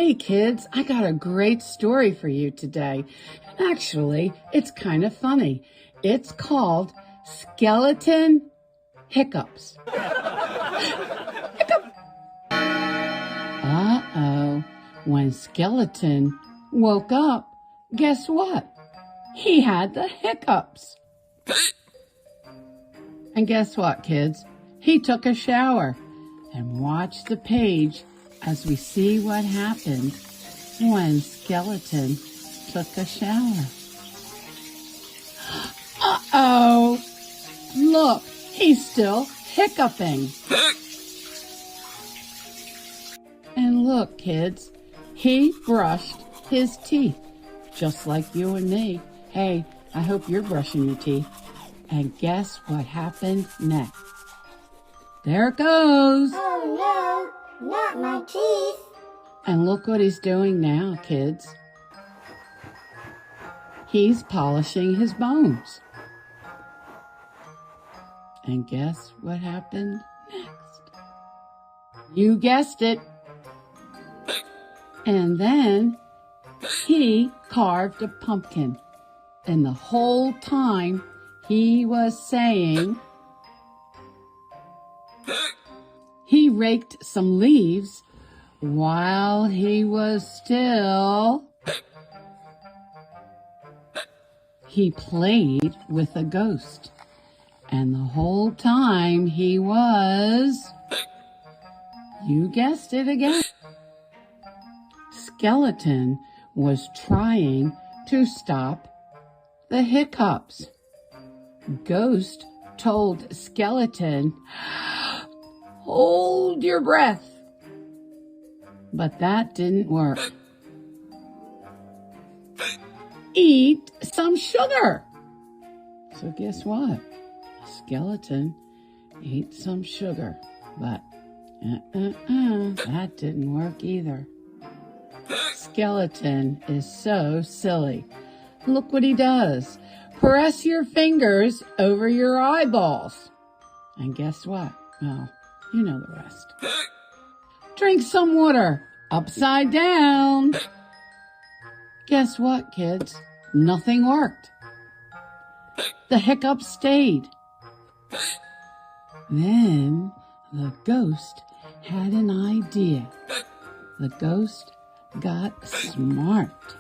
Hey kids, I got a great story for you today. Actually, it's kind of funny. It's called Skeleton Hiccups. Hiccup! Uh-oh. When Skeleton woke up, guess what? He had the hiccups. And guess what, kids? He took a shower. And watch the page as we see what happened when Skeleton took a shower. Uh-oh! Look, he's still hiccuping. And look, kids, he brushed his teeth, just like you and me. Hey, I hope you're brushing your teeth. And guess what happened next? There it goes. Oh no, not my teeth. And look what he's doing now, kids. He's polishing his bones. And guess what happened next? You guessed it. And then he carved a pumpkin. And the whole time he was saying, he raked some leaves while he was still. He played with a ghost. And the whole time he was, you guessed it again, Skeleton was trying to stop the hiccups. Ghost told Skeleton, hold your breath. But that didn't work. Eat some sugar. So guess what? Skeleton ate some sugar, but that didn't work either. Skeleton is so silly. Look what he does. Press your fingers over your eyeballs. And guess what? Well, you know the rest. Drink some water upside down. Guess what, kids? Nothing worked. The hiccups stayed. Then the ghost had an idea. The ghost got smart.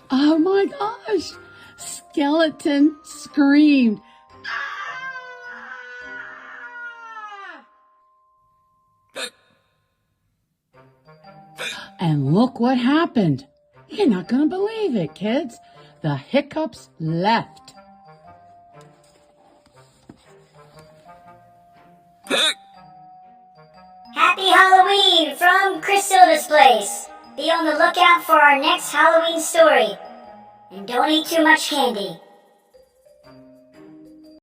Oh my gosh! Skeleton screamed. And look what happened. You're not going to believe it, kids. The hiccups left. Happy Halloween from CRISILDA'S. Be on the lookout for our next Halloween story. And don't eat too much candy.